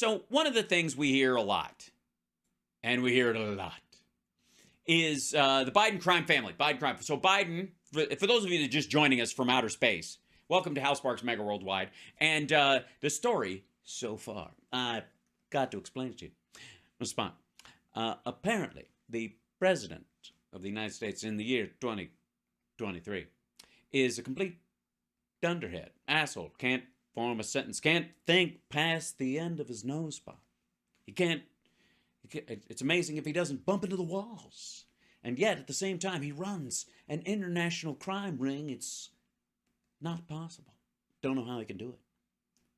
So one of the things we hear a lot, and we hear it a lot, is the Biden crime family. Biden crime. So Biden, for those of you that are just joining us from outer space, welcome to House Sparks Mega Worldwide. And the story so far, I've got to explain it to you. Respond. Apparently, the president of the United States in the year 2023 is a complete dunderhead, asshole, can't form a sentence, can't think past the end of his nose spot. He can't, it's amazing if he doesn't bump into the walls. And yet, at the same time, he runs an international crime ring. It's not possible. Don't know how he can do it.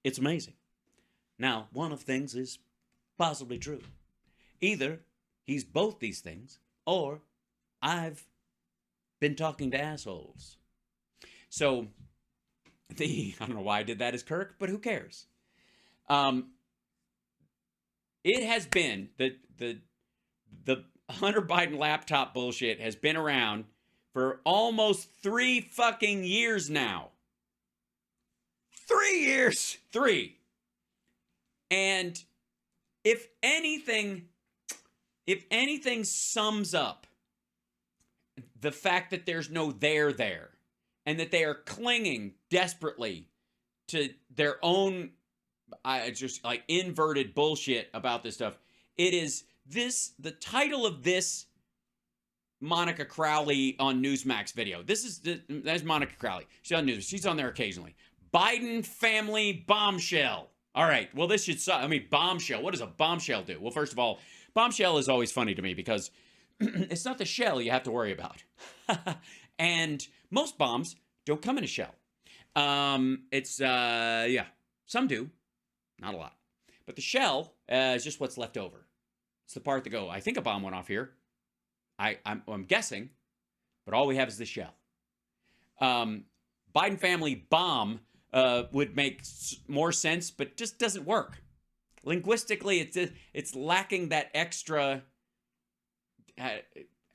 It's amazing. Now, one of things is possibly true. Either he's both these things, or I've been talking to assholes. So, I don't know why I did that as Kirk, but who cares? It has been, the Hunter Biden laptop bullshit has been around for almost 3 fucking years now. 3 years! 3. And if anything sums up the fact that there's no there, and that they are clinging desperately to their own, just like inverted bullshit about this stuff, it is the title of this Monica Crowley on Newsmax video. That's Monica Crowley. She's on Newsmax. She's on there occasionally. Biden family bombshell. All right. Well, this should suck. I mean, bombshell. What does a bombshell do? Well, first of all, bombshell is always funny to me because it's not the shell you have to worry about. And most bombs don't come in a shell. Yeah, some do. Not a lot. But the shell is just what's left over. It's the part that go, I think a bomb went off here. I'm guessing, but all we have is the shell. Biden family bomb would make more sense, but just doesn't work. Linguistically, it's lacking that extra, I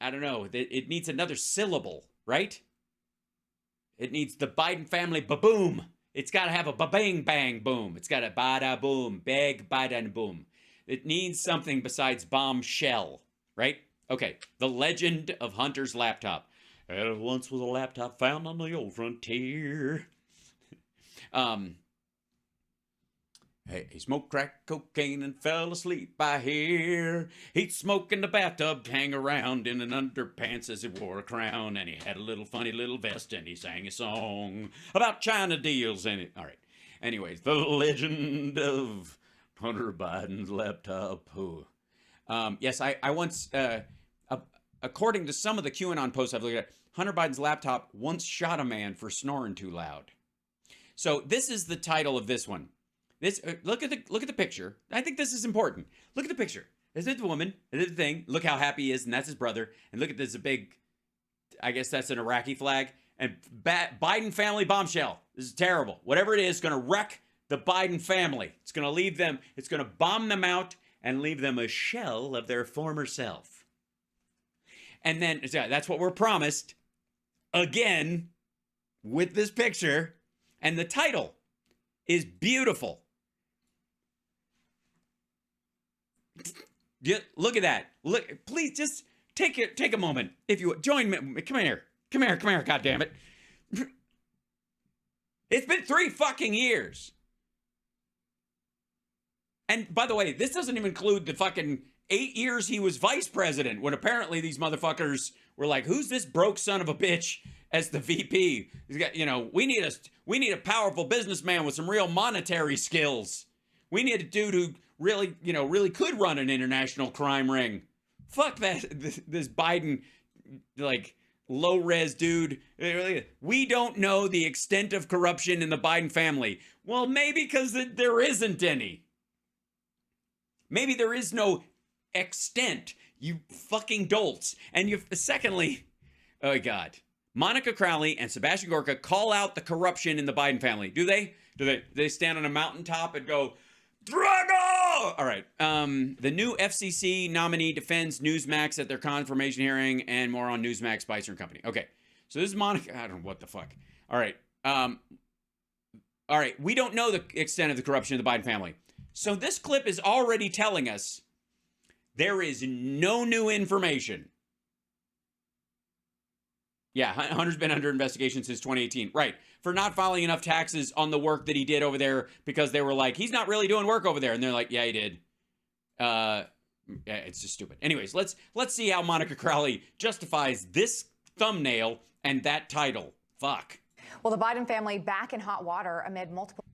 don't know, it needs another syllable, right? It needs the Biden family ba-boom. It's got to have a ba-bang bang boom. It's got a ba-da boom, bag ba-da boom. It needs something besides bombshell, right? Okay, the legend of Hunter's laptop. There once was a laptop found on the old frontier. He smoked crack cocaine and fell asleep by here. He'd smoke in the bathtub, hang around in an underpants as he wore a crown. And he had a little funny little vest and he sang a song about China deals in it. All right. Anyways, the legend of Hunter Biden's laptop. Yes, I once, according to some of the QAnon posts I've looked at, Hunter Biden's laptop once shot a man for snoring too loud. So this is the title of this one. Look at the picture. I think this is important. Look at the picture. This is the woman. This is the thing. Look how happy he is, and that's his brother. And look at this, a big, I guess that's an Iraqi flag. And Biden family bombshell. This is terrible. Whatever it is, going to wreck the Biden family. It's going to leave them, it's going to bomb them out and leave them a shell of their former self. And then, that's what we're promised. Again, with this picture. And the title is beautiful. Look at that. Look, please just take a moment. If you would, join me. Come here, God damn it. It's been 3 fucking years. And by the way, this doesn't even include the fucking 8 years he was vice president, when apparently these motherfuckers were like, who's this broke son of a bitch as the VP? He's got, we need a powerful businessman with some real monetary skills. We need a dude who really could run an international crime ring. Fuck that, this Biden, like, low-res dude. We don't know the extent of corruption in the Biden family. Well, maybe because there isn't any. Maybe there is no extent, you fucking dolts. And secondly, oh God, Monica Crowley and Sebastian Gorka call out the corruption in the Biden family. Do they? Do they stand on a mountaintop and go, Drago! All right. The new FCC nominee defends Newsmax at their confirmation hearing, and more on Newsmax, Spicer and Company. Okay. So this is Monica. I don't know what the fuck. All right. We don't know the extent of the corruption of the Biden family. So this clip is already telling us there is no new information. Yeah, Hunter's been under investigation since 2018. Right. For not filing enough taxes on the work that he did over there, because they were like, he's not really doing work over there. And they're like, yeah, he did. Yeah, it's just stupid. Anyways, let's see how Monica Crowley justifies this thumbnail and that title. Fuck. Well, the Biden family back in hot water amid multiple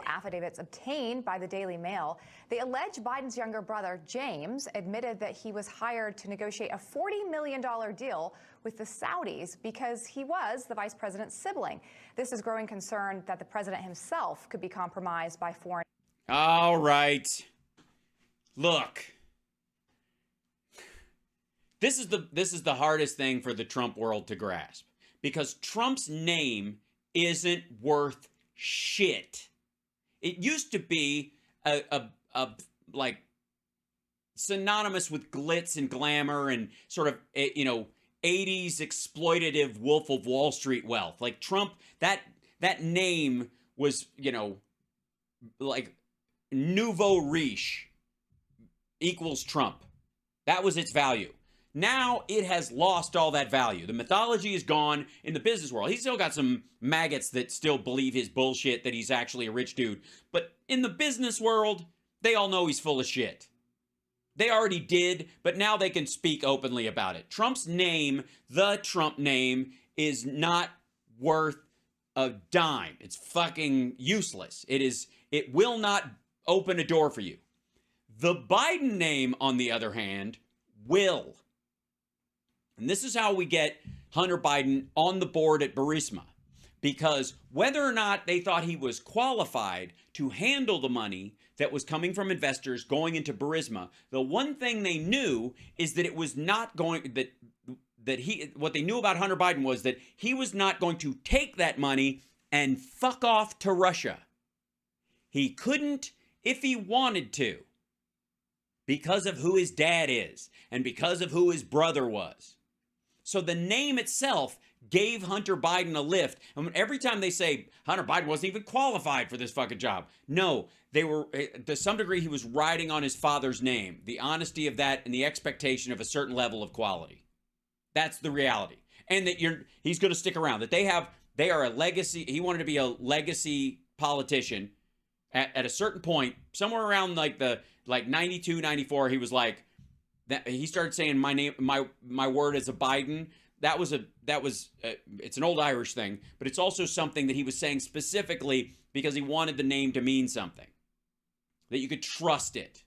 affidavits obtained by the Daily Mail. They allege Biden's younger brother, James, admitted that he was hired to negotiate a $40 million deal with the Saudis because he was the vice president's sibling. This is growing concern that the president himself could be compromised by foreign. All right. Look. This is the hardest thing for the Trump world to grasp, because Trump's name isn't worth shit. It used to be a like synonymous with glitz and glamour and sort of, you know, 80s exploitative Wolf of Wall Street wealth. Like Trump, that name was, you know, like nouveau riche equals Trump. That was its value. Now it has lost all that value. The mythology is gone in the business world. He's still got some maggots that still believe his bullshit that he's actually a rich dude. But in the business world, they all know he's full of shit. They already did, but now they can speak openly about it. Trump's name, the Trump name, is not worth a dime. It's fucking useless. It will not open a door for you. The Biden name, on the other hand, will. And this is how we get Hunter Biden on the board at Burisma. Because whether or not they thought he was qualified to handle the money that was coming from investors going into Burisma, the one thing they knew is that it was not going, what they knew about Hunter Biden was that he was not going to take that money and fuck off to Russia. He couldn't if he wanted to, because of who his dad is and because of who his brother was. So the name itself gave Hunter Biden a lift. And every time they say Hunter Biden wasn't even qualified for this fucking job. No, they were, to some degree, he was riding on his father's name. The honesty of that and the expectation of a certain level of quality. That's the reality. And that he's going to stick around. That they are a legacy. He wanted to be a legacy politician at a certain point, somewhere around like 92, 94, he was like, that he started saying my name, my word is a Biden. It's an old Irish thing, but it's also something that he was saying specifically because he wanted the name to mean something. That you could trust it.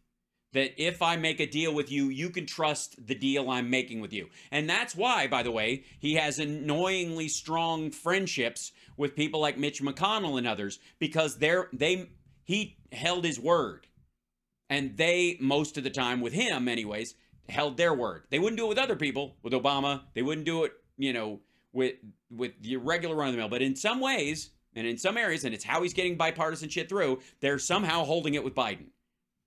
That if I make a deal with you, you can trust the deal I'm making with you. And that's why, by the way, he has annoyingly strong friendships with people like Mitch McConnell and others, because he held his word. And they, most of the time with him anyways, held their word. They wouldn't do it with other people, with Obama. They wouldn't do it, you know, with the regular run of the mill. But in some ways, and in some areas, and it's how he's getting bipartisan shit through, they're somehow holding it with Biden.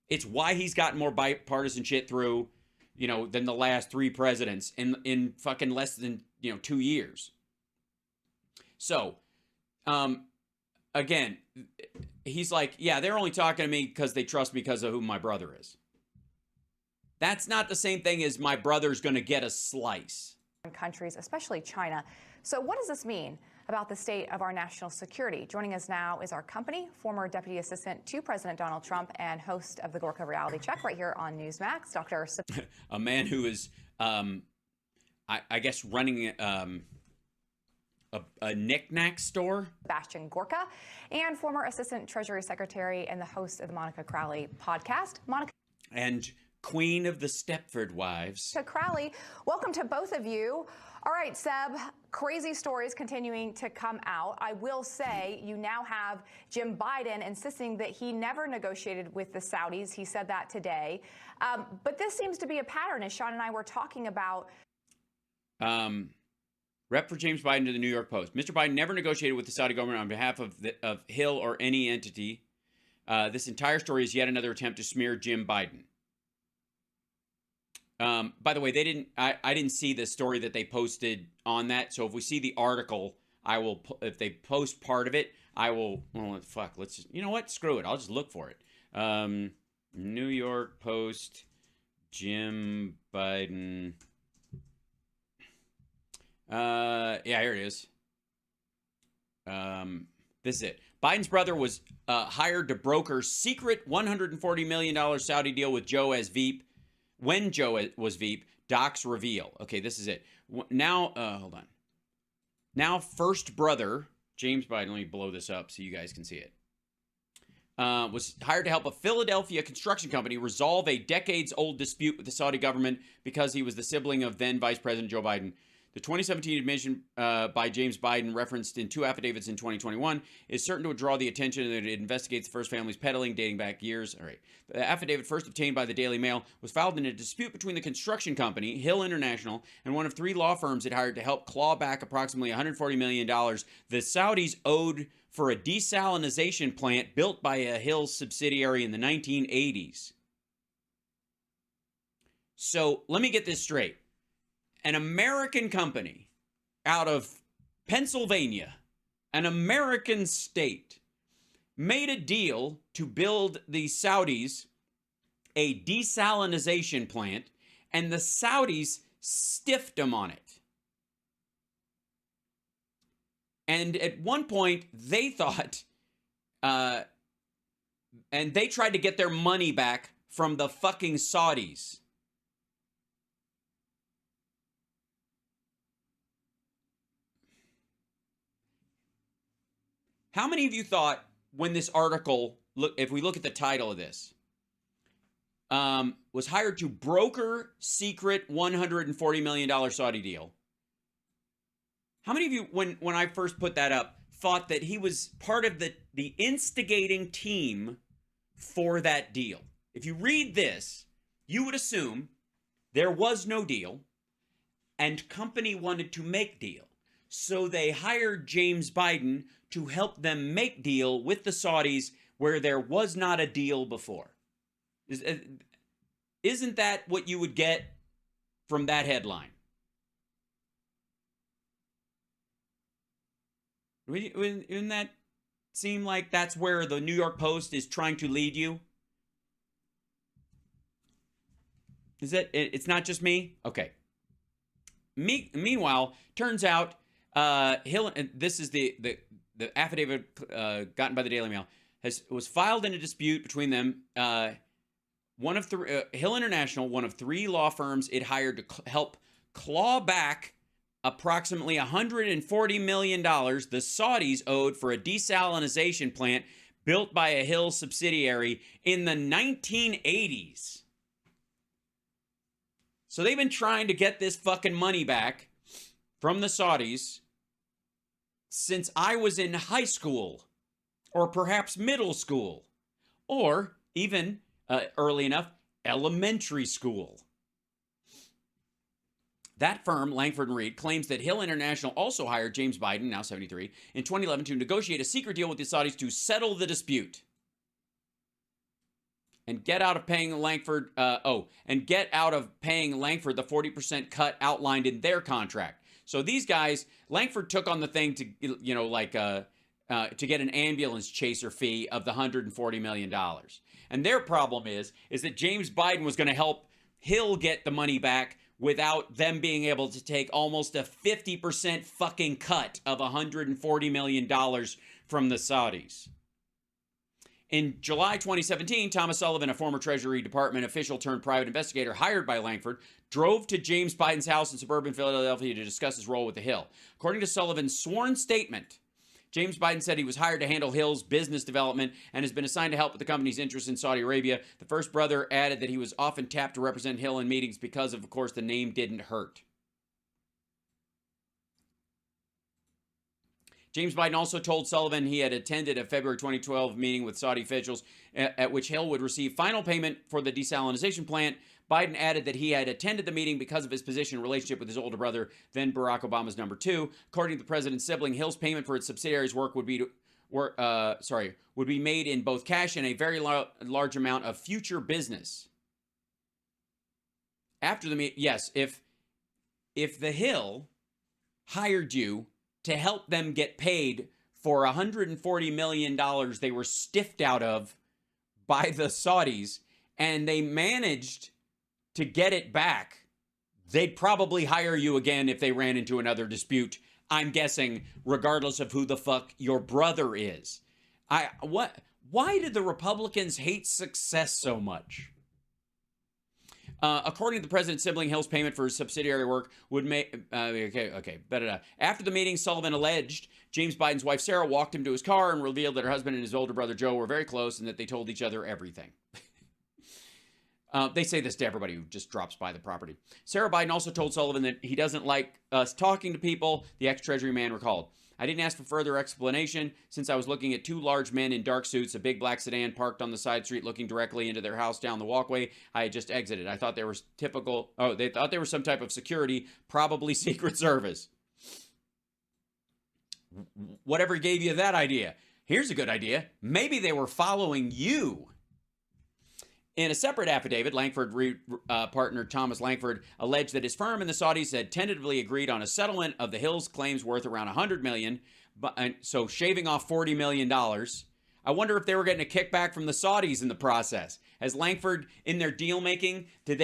It's why he's gotten more bipartisan shit through, you know, than the last 3 presidents in fucking less than, 2 years. So, again, he's like, yeah, they're only talking to me because they trust me because of who my brother is. That's not the same thing as my brother's going to get a slice. Countries, especially China. So what does this mean about the state of our national security? Joining us now is our company, former Deputy Assistant to President Donald Trump and host of the Gorka Reality Check right here on Newsmax, Dr. A man who is, I guess, running a knick-knack store. Sebastian Gorka, and former Assistant Treasury Secretary and the host of the Monica Crowley podcast. Monica. And Queen of the Stepford Wives. Crowley, welcome to both of you. All right, Seb, crazy stories continuing to come out. I will say you now have Jim Biden insisting that he never negotiated with the Saudis. He said that today. But this seems to be a pattern, as Sean and I were talking about. Rep for James Biden to the New York Post. Mr. Biden never negotiated with the Saudi government on behalf of Hill or any entity. This entire story is yet another attempt to smear Jim Biden. By the way, I didn't see the story that they posted on that. So if we see the article, I will, if they post part of it, I will, well, fuck, let's just, you know what? Screw it. I'll just look for it. New York Post, Jim Biden. Yeah, here it is. This is it. Biden's brother was hired to broker secret $140 million Saudi deal with Joe as Veep. When Joe was Veep, docs reveal. Okay, this is it. Now, hold on. Now, first brother, James Biden, let me blow this up so you guys can see it, was hired to help a Philadelphia construction company resolve a decades-old dispute with the Saudi government because he was the sibling of then Vice President Joe Biden. The 2017 admission by James Biden, referenced in two affidavits in 2021, is certain to draw the attention that it investigates the first family's peddling dating back years. All right. The affidavit, first obtained by the Daily Mail, was filed in a dispute between the construction company, Hill International, and one of three law firms it hired to help claw back approximately $140 million the Saudis owed for a desalination plant built by a Hill subsidiary in the 1980s. So let me get this straight. An American company out of Pennsylvania, an American state, made a deal to build the Saudis a desalination plant, and the Saudis stiffed them on it. And at one point, they thought, and they tried to get their money back from the fucking Saudis. How many of you thought when this article, look, if we look at the title of this, was hired to broker secret $140 million Saudi deal? How many of you, when I first put that up, thought that he was part of the instigating team for that deal? If you read this, you would assume there was no deal and company wanted to make deal. So they hired James Biden to help them make deal with the Saudis where there was not a deal before. Isn't that what you would get from that headline? Wouldn't that seem like that's where the New York Post is trying to lead you? Is it? It's not just me? Okay. Meanwhile, turns out Hill, and this is the affidavit gotten by the Daily Mail, was filed in a dispute between them. One of Hill International, one of three law firms it hired to help claw back approximately $140 million the Saudis owed for a desalination plant built by a Hill subsidiary in the 1980s. So they've been trying to get this fucking money back from the Saudis since I was in high school, or perhaps middle school, or even, early enough, elementary school. That firm, Langford & Reed, claims that Hill International also hired James Biden, now 73, in 2011 to negotiate a secret deal with the Saudis to settle the dispute and get out of paying Langford, get out of paying Langford the 40% cut outlined in their contract. So these guys, Langford took on the thing to, to get an ambulance chaser fee of the $140 million. And their problem is that James Biden was going to help Hill get the money back without them being able to take almost a 50% fucking cut of $140 million from the Saudis. In July 2017, Thomas Sullivan, a former Treasury Department official turned private investigator hired by Langford, drove to James Biden's house in suburban Philadelphia to discuss his role with the Hill. According to Sullivan's sworn statement, James Biden said he was hired to handle Hill's business development and has been assigned to help with the company's interest in Saudi Arabia. The first brother added that he was often tapped to represent Hill in meetings because of course, the name didn't hurt. James Biden also told Sullivan he had attended a February 2012 meeting with Saudi officials at which Hill would receive final payment for the desalination plant. Biden added that he had attended the meeting because of his position and relationship with his older brother, then Barack Obama's number two. According to the president's sibling, Hill's payment for its subsidiaries' work would be made in both cash and a very large amount of future business. After the meeting, yes, if the Hill hired you to help them get paid for $140 million they were stiffed out of by the Saudis and they managed to get it back, they'd probably hire you again if they ran into another dispute, I'm guessing, regardless of who the fuck your brother is. Why did the Republicans hate success so much? According to the president's sibling, Hill's payment for his subsidiary work would make... After the meeting, Sullivan alleged James Biden's wife, Sarah, walked him to his car and revealed that her husband and his older brother, Joe, were very close and that they told each other everything. They say this to everybody who just drops by the property. Sarah Biden also told Sullivan that he doesn't like us talking to people, the ex-Treasury man recalled. I didn't ask for further explanation since I was looking at two large men in dark suits, a big black sedan parked on the side street looking directly into their house down the walkway. I had just exited. I thought they were they thought they were some type of security, probably Secret Service. Whatever gave you that idea? Here's a good idea. Maybe they were following you. In a separate affidavit, Langford partner Thomas Langford alleged that his firm and the Saudis had tentatively agreed on a settlement of the Hills claims worth around $100 million, so shaving off $40 million. I wonder if they were getting a kickback from the Saudis in the process. As Langford, in their deal making, are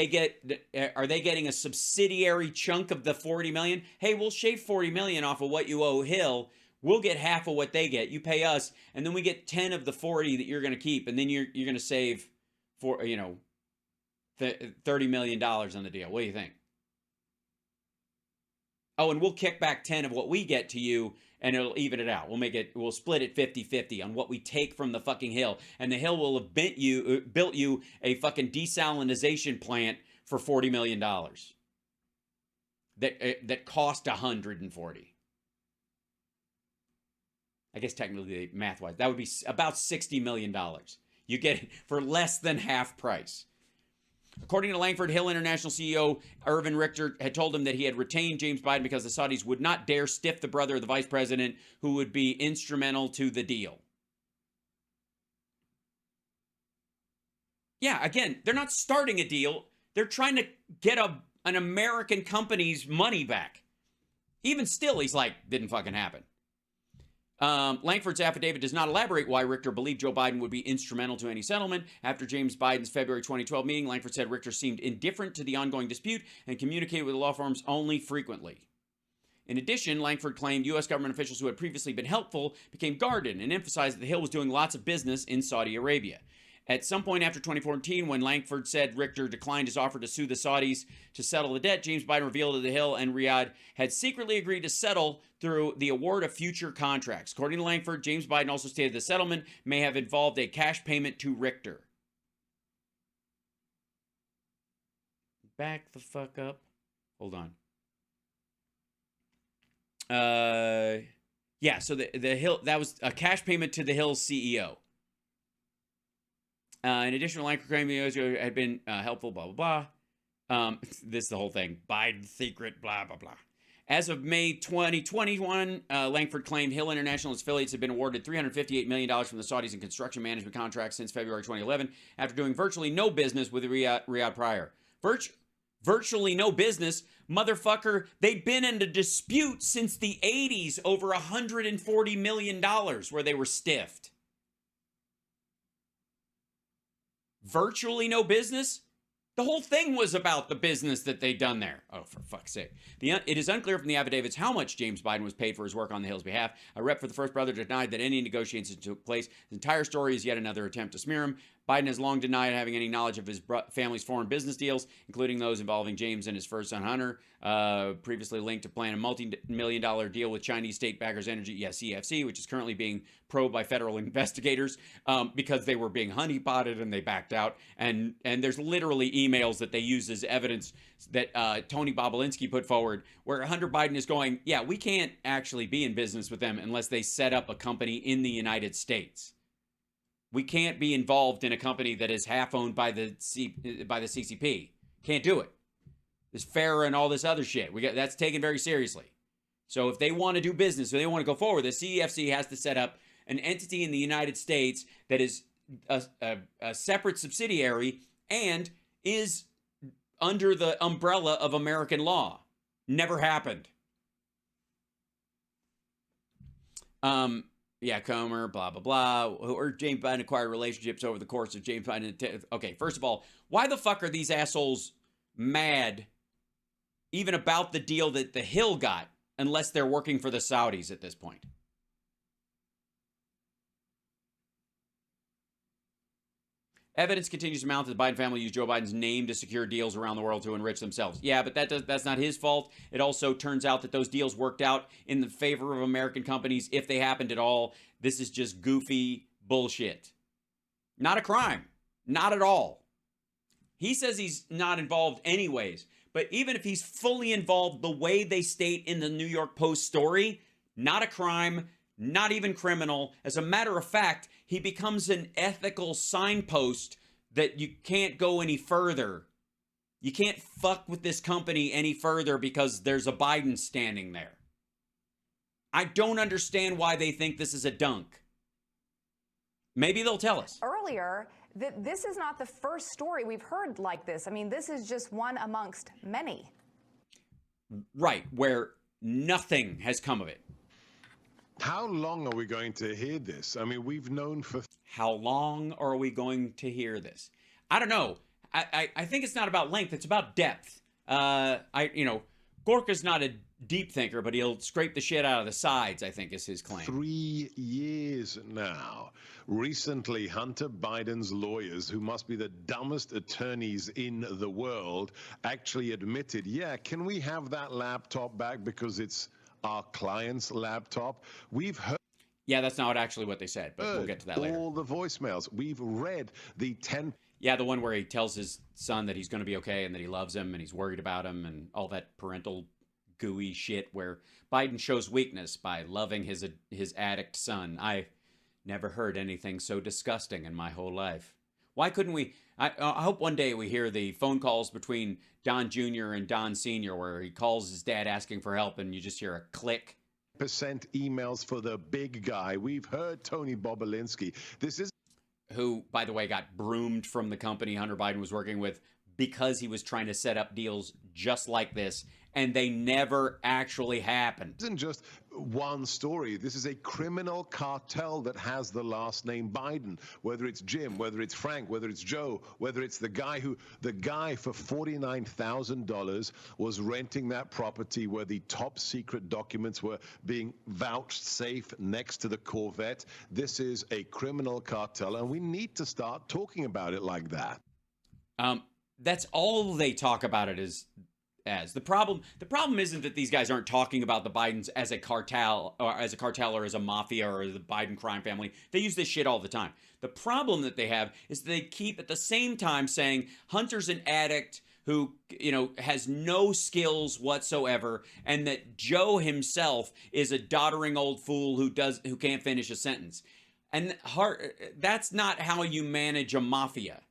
they getting a subsidiary chunk of the $40 million? Hey, we'll shave $40 million off of what you owe Hill. We'll get half of what they get. You pay us, and then we get 10 of the 40 that you're going to keep, and then you're going to save for, $30 million on the deal. What do you think? Oh, and we'll kick back 10 of what we get to you, and it'll even it out. We'll split it 50-50 on what we take from the fucking Hill. And the Hill will have built you a fucking desalinization plant for $40 million. That cost 140. I guess technically, math-wise, that would be about $60 million. You get it for less than half price. According to Langford, Hill International CEO Irvin Richter had told him that he had retained James Biden because the Saudis would not dare stiff the brother of the vice president who would be instrumental to the deal. Yeah, again, they're not starting a deal. They're trying to get an American company's money back. Even still, he's like, didn't fucking happen. Langford's affidavit does not elaborate why Richter believed Joe Biden would be instrumental to any settlement. After James Biden's February 2012 meeting, Langford said Richter seemed indifferent to the ongoing dispute and communicated with the law firms only frequently. In addition, Langford claimed U.S. government officials who had previously been helpful became guarded and emphasized that the Hill was doing lots of business in Saudi Arabia. At some point after 2014, when Langford said Richter declined his offer to sue the Saudis to settle the debt, James Biden revealed that the Hill and Riyadh had secretly agreed to settle through the award of future contracts. According to Langford, James Biden also stated the settlement may have involved a cash payment to Richter. Back the fuck up. Hold on. Yeah, so the Hill, that was a cash payment to the Hill's CEO. In addition, Langford claimed the had been helpful, blah, blah, blah. This is the whole thing. Biden's secret, blah, blah, blah. As of May 2021, Langford claimed Hill International and its affiliates had been awarded $358 million from the Saudis in construction management contracts since February 2011, after doing virtually no business with Riyadh prior. Virtually no business? Motherfucker, they've been in a dispute since the 80s over $140 million where they were stiffed. Virtually no business? The whole thing was about the business that they'd done there. Oh, for fuck's sake. It is unclear from the affidavits how much James Biden was paid for his work on the Hill's behalf. A rep for the first brother denied that any negotiations took place. The entire story is yet another attempt to smear him. Biden has long denied having any knowledge of his family's foreign business deals, including those involving James and his first son, Hunter, previously linked to plan a multi-million-dollar deal with Chinese state backers Energy, CFC, which is currently being probed by federal investigators because they were being honeypotted and they backed out. And there's literally emails that they use as evidence that Tony Bobulinski put forward where Hunter Biden is going, yeah, we can't actually be in business with them unless they set up a company in the United States. We can't be involved in a company that is half owned by the CCP. Can't do it. There's FARA and all this other shit. That's taken very seriously. So if they want to do business, or they want to go forward, the CEFC has to set up an entity in the United States that is a separate subsidiary and is under the umbrella of American law. Never happened. Yeah, Comer, blah, blah, blah. Or James Biden acquired relationships over the course of James Biden. Okay, first of all, why the fuck are these assholes mad even about the deal that the Hill got unless they're working for the Saudis at this point? Evidence continues to mount that the Biden family used Joe Biden's name to secure deals around the world to enrich themselves. Yeah, but that's not his fault. It also turns out that those deals worked out in the favor of American companies, if they happened at all. This is just goofy bullshit. Not a crime. Not at all. He says he's not involved anyways. But even if he's fully involved the way they state in the New York Post story, not a crime, not even criminal. As a matter of fact, he becomes an ethical signpost that you can't go any further. You can't fuck with this company any further because there's a Biden standing there. I don't understand why they think this is a dunk. Maybe they'll tell us. Earlier, that this is not the first story we've heard like this. I mean, this is just one amongst many. Right, where nothing has come of it. How long are we going to hear this? I mean, we've known for... How long are we going to hear this? I don't know. I think it's not about length. It's about depth. Gorka's not a deep thinker, but he'll scrape the shit out of the sides, I think is his claim. 3 years now. Recently, Hunter Biden's lawyers, who must be the dumbest attorneys in the world, actually admitted, yeah, can we have that laptop back because it's our client's laptop? We've heard... Yeah, that's not actually what they said, but we'll get to that later. All the voicemails. We've read the 10... Yeah, the one where he tells his son that he's going to be okay and that he loves him and he's worried about him and all that parental gooey shit where Biden shows weakness by loving his addict son. I never heard anything so disgusting in my whole life. Why couldn't we... I hope one day we hear the phone calls between Don Jr. and Don Sr. where he calls his dad asking for help and you just hear a click. percent emails for the big guy. We've heard Tony Bobolinsky. This is... Who, by the way, got broomed from the company Hunter Biden was working with because he was trying to set up deals just like this, and they never actually happened. This isn't just one story. This is a criminal cartel that has the last name Biden. Whether it's Jim, whether it's Frank, whether it's Joe, whether it's the guy for $49,000 was renting that property where the top secret documents were being vouchsafed next to the Corvette. This is a criminal cartel, and we need to start talking about it like that. That's all they talk about it as. The problem isn't that these guys aren't talking about the Bidens as a cartel or as a mafia or the Biden crime family. They use this shit all the time. The problem that they have is they keep at the same time saying Hunter's an addict who, has no skills whatsoever, and that Joe himself is a doddering old fool who can't finish a sentence. And that's not how you manage a mafia.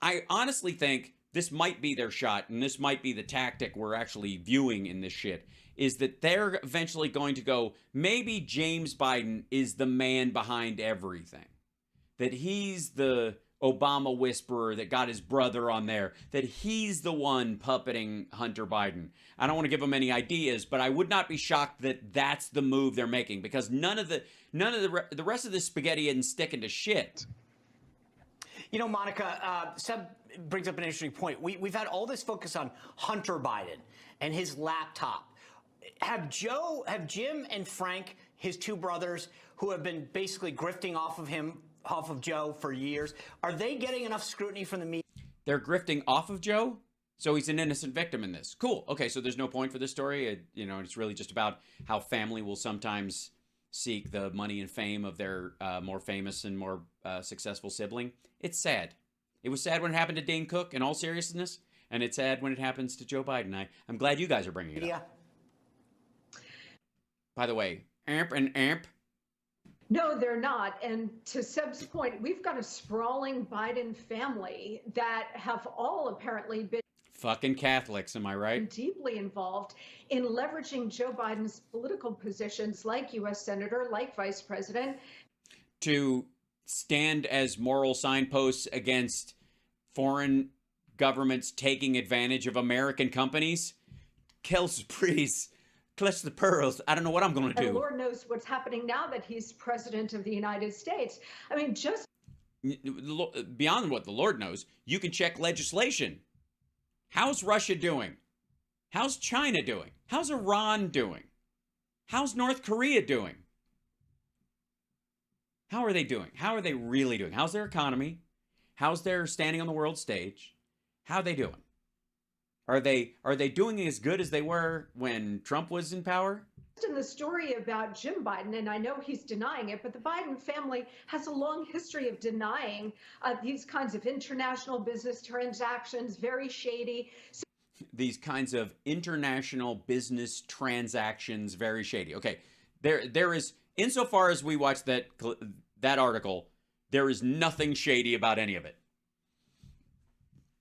I honestly think this might be their shot, and this might be the tactic we're actually viewing in this shit, is that they're eventually going to go, maybe James Biden is the man behind everything. That he's the Obama whisperer that got his brother on there. That he's the one puppeting Hunter Biden. I don't want to give them any ideas, but I would not be shocked that that's the move they're making, because none of the rest of this spaghetti isn't sticking to shit. Monica, Seb brings up an interesting point. We've had all this focus on Hunter Biden and his laptop. Have Jim and Frank, his two brothers, who have been basically grifting off of Joe for years, are they getting enough scrutiny from the media? They're grifting off of Joe? So he's an innocent victim in this. Cool. Okay, so there's no point for this story. It's really just about how family will sometimes seek the money and fame of their more famous and more successful sibling. It's sad. It was sad when it happened to Dane Cook, in all seriousness, and it's sad when it happens to Joe Biden. I'm glad you guys are bringing it up. By the way, amp and amp. No, they're not. And to Seb's point, we've got a sprawling Biden family that have all apparently been fucking Catholics, am I right? Deeply involved in leveraging Joe Biden's political positions, like U.S. Senator, like Vice President, to stand as moral signposts against foreign governments taking advantage of American companies. Kelsey Priest clutch the pearls. I don't know what I'm going to do. And Lord knows what's happening now that he's president of the United States. I mean, just beyond what the Lord knows, you can check legislation. How's Russia doing? How's China doing? How's Iran doing? How's North Korea doing? How are they doing? How are they really doing? How's their economy? How's their standing on the world stage? How are they doing? Are they doing as good as they were when Trump was in power? in the story about Jim Biden, and I know he's denying it, but the Biden family has a long history of denying these kinds of international business transactions, very shady. These kinds of international business transactions, very shady. Okay, there is, insofar as we watched that article, there is nothing shady about any of it.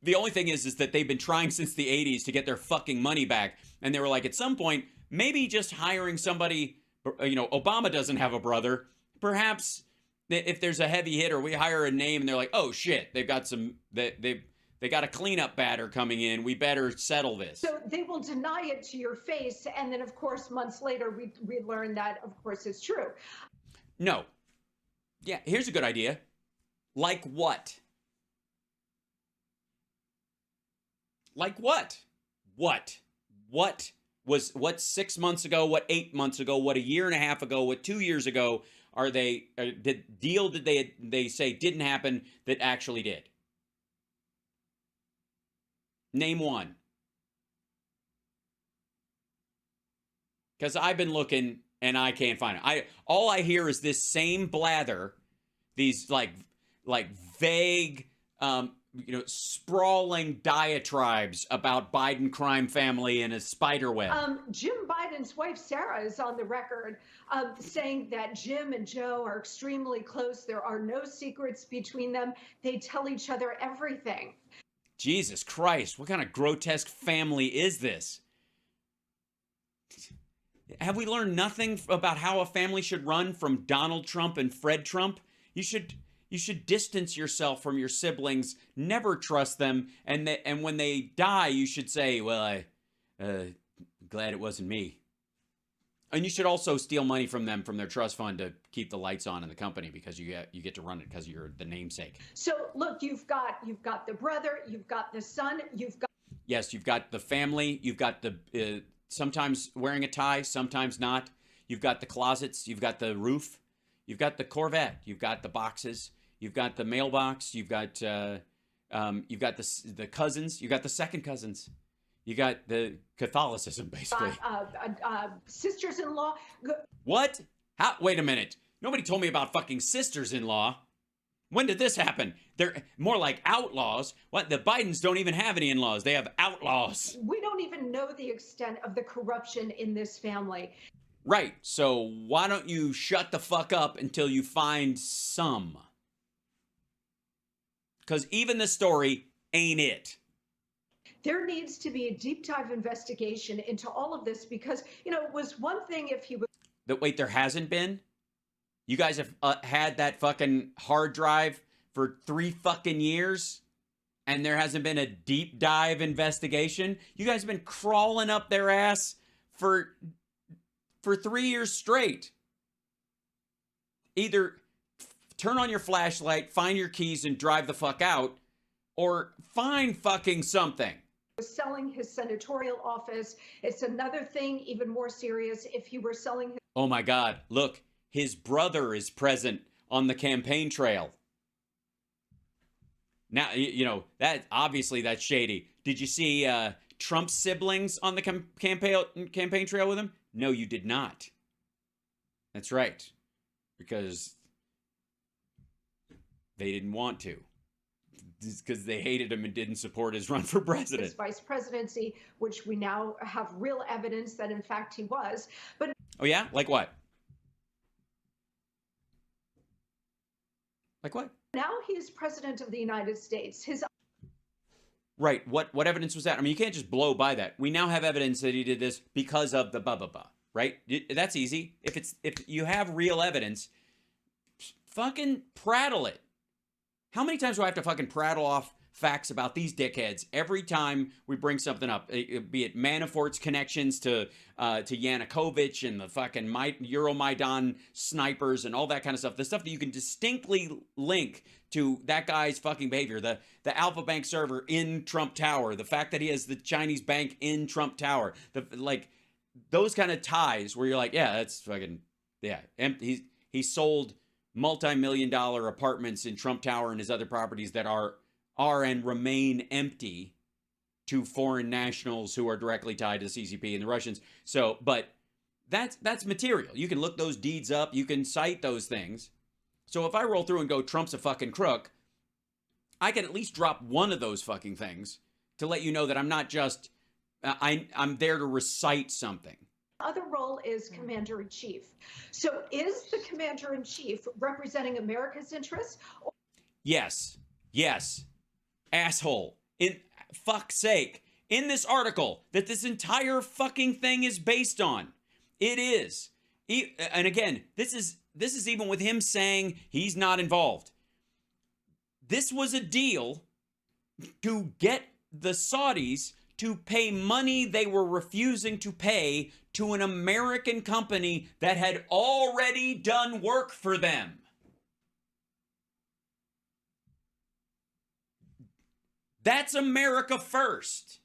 The only thing is that they've been trying since the 80s to get their fucking money back. And they were like, at some point, maybe just hiring somebody, Obama doesn't have a brother. Perhaps if there's a heavy hitter, we hire a name and they're like, oh shit, they've got they got a cleanup batter coming in. We better settle this. So they will deny it to your face. And then, of course, months later, we learn that, of course, it's true. No. Yeah, here's a good idea. Like what? Like what? What 6 months ago, what 8 months ago, what a year and a half ago, what 2 years ago are they, the deal did they say didn't happen that actually did? Name one. Because I've been looking and I can't find it. All I hear is this same blather, these like vague, sprawling diatribes about Biden crime family and a spider web. Jim Biden's wife, Sarah, is on the record saying that Jim and Joe are extremely close. There are no secrets between them. They tell each other everything. Jesus Christ, what kind of grotesque family is this? Have we learned nothing about how a family should run from Donald Trump and Fred Trump? You should distance yourself from your siblings, never trust them, and when they die, you should say, well, glad it wasn't me. And you should also steal money from them, from their trust fund, to keep the lights on in the company, because you get to run it because you're the namesake. So look, you've got the brother, you've got the son, you've got... Yes, you've got the family, you've got the sometimes wearing a tie, sometimes not. You've got the closets, you've got the roof, you've got the Corvette, you've got the boxes. You've got the mailbox. You've got the cousins. You got the second cousins. You got the Catholicism, basically. Sisters-in-law. What? How? Wait a minute. Nobody told me about fucking sisters-in-law. When did this happen? They're more like outlaws. What? The Bidens don't even have any in-laws. They have outlaws. We don't even know the extent of the corruption in this family. Right. So why don't you shut the fuck up until you find some? Because even the story ain't it. There needs to be a deep dive investigation into all of this, because, it was one thing if he was... Wait, there hasn't been? You guys have had that fucking hard drive for 3 fucking years, and there hasn't been a deep dive investigation? You guys have been crawling up their ass for 3 years straight. Either turn on your flashlight, find your keys, and drive the fuck out, or find fucking something. Selling his senatorial office. It's another thing, even more serious, if he were selling his... Oh my God, look, his brother is present on the campaign trail. Now, that obviously that's shady. Did you see Trump's siblings on the campaign trail with him? No, you did not. That's right. Because they didn't want to. Because they hated him and didn't support his run for president. His vice presidency, which we now have real evidence that in fact he was. But oh yeah? Like what? Like what? Now he's president of the United States. Right. What evidence was that? I mean, you can't just blow by that. We now have evidence that he did this because of the blah blah blah. Right? That's easy. If you have real evidence, fucking prattle it. How many times do I have to fucking prattle off facts about these dickheads every time we bring something up, be it Manafort's connections to Yanukovych and the fucking Euromaidan snipers and all that kind of stuff. The stuff that you can distinctly link to that guy's fucking behavior. The Alpha Bank server in Trump Tower. The fact that he has the Chinese bank in Trump Tower. Those kind of ties where you're like, yeah, that's fucking, yeah. He sold multi-million-dollar apartments in Trump Tower and his other properties that are and remain empty to foreign nationals who are directly tied to the CCP and the Russians. So, but that's material. You can look those deeds up. You can cite those things. So if I roll through and go, Trump's a fucking crook, I can at least drop one of those fucking things to let you know that I'm not just, I'm there to recite something. Other role is commander-in-chief. So is the commander-in-chief representing America's interests? Yes. Asshole. In fuck's sake. In this article that this entire fucking thing is based on, it is. And again, this is even with him saying he's not involved. This was a deal to get the Saudis to pay money they were refusing to pay to an American company that had already done work for them. That's America first.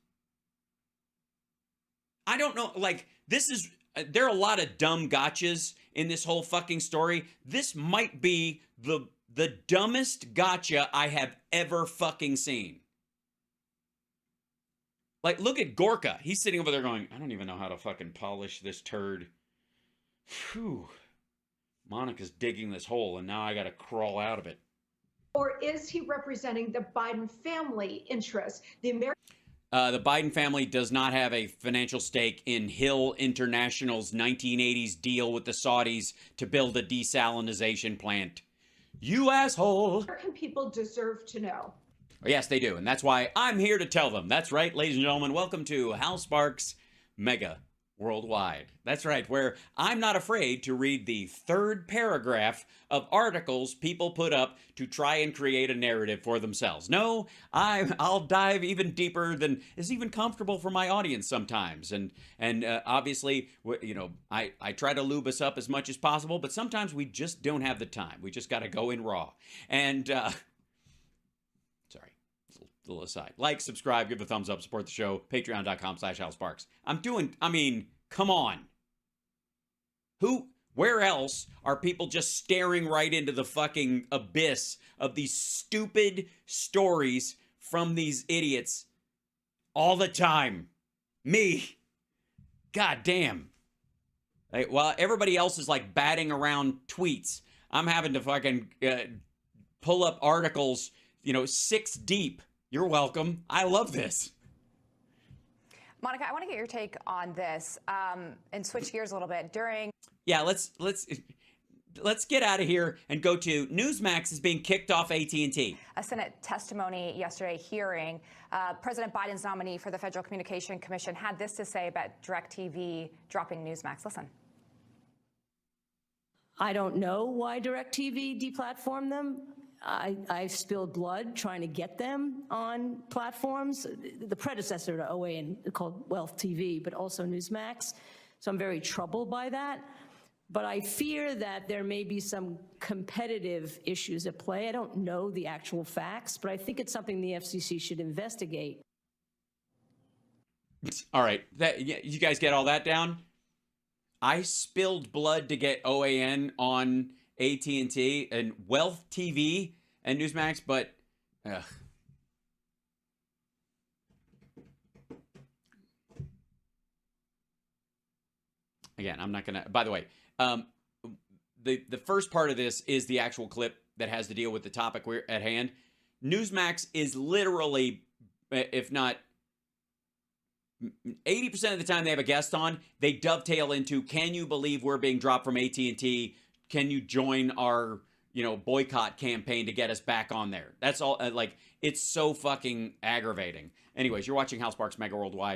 I don't know, like, there are a lot of dumb gotchas in this whole fucking story. This might be the dumbest gotcha I have ever fucking seen. Like, look at Gorka. He's sitting over there going, I don't even know how to fucking polish this turd. Phew. Monica's digging this hole, and now I got to crawl out of it. Or is he representing the Biden family interests? The Biden family does not have a financial stake in Hill International's 1980s deal with the Saudis to build a desalinization plant. You asshole. American people deserve to know. Yes, they do. And that's why I'm here to tell them. That's right, ladies and gentlemen. Welcome to Hal Sparks Mega Worldwide. That's right, where I'm not afraid to read the third paragraph of articles people put up to try and create a narrative for themselves. No, I'll dive even deeper than is even comfortable for my audience sometimes. And obviously, you know, I try to lube us up as much as possible, but sometimes we just don't have the time. We just got to go in raw. And, sorry. Little aside. Like, subscribe, give a thumbs up, support the show. Patreon.com/HalSparks. Come on. Where else are people just staring right into the fucking abyss of these stupid stories from these idiots all the time? Me. God damn. Like, while everybody else is like batting around tweets, I'm having to fucking pull up articles, 6 deep. You're welcome. I love this. Monica, I want to get your take on this and switch gears a little bit. Yeah, let's get out of here and go to Newsmax is being kicked off AT&T. A Senate testimony yesterday hearing, President Biden's nominee for the Federal Communication Commission had this to say about DirecTV dropping Newsmax. Listen. I don't know why DirecTV deplatformed them. I spilled blood trying to get them on platforms, the predecessor to OAN called Wealth TV, but also Newsmax. So I'm very troubled by that. But I fear that there may be some competitive issues at play. I don't know the actual facts, but I think it's something the FCC should investigate. All right. You guys get all that down? I spilled blood to get OAN on AT&T and Wealth TV and Newsmax, but again, I'm not gonna. By the way, the first part of this is the actual clip that has to deal with the topic we're at hand. Newsmax is literally, if not 80% of the time they have a guest on, they dovetail into, can you believe we're being dropped from AT&T? Can you join our, boycott campaign to get us back on there? That's all. It's so fucking aggravating. Anyways, you're watching Hal Sparks Mega Worldwide.